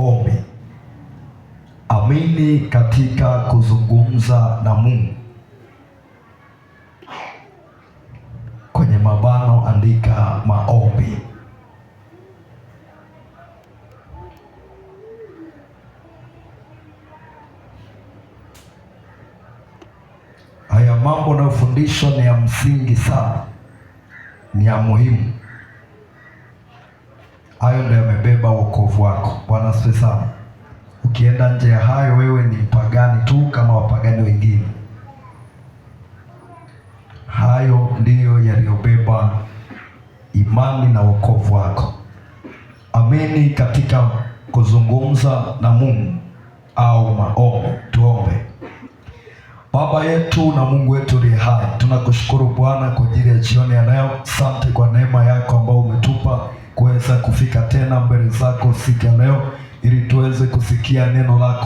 maombi. Amini katika kuzungumza na Mungu. Kwenye mabano andika maombi. Haya mambo yanayofundishwa ni ya msingi sana, ni ya muhimu. Hayo ndio yamebeba wokovu wako. Bwana asifiwe sana. Ukienda nje ya hayo, wewe ni mpagani tu kama wapagani wengine. Hayo ndiyo yaliyobeba imani na wokovu wako. Amini katika kuzungumza na Mungu au maombi. Tuombe. Baba yetu na Mungu wetu uliye hai, tunakushukuru Bwana kwa ajili ya jioni ya leo. Asante kwa neema yako ambayo umetupa kuweza kufika tena mbele zako siku ya leo ili tuweze kusikia neno lako.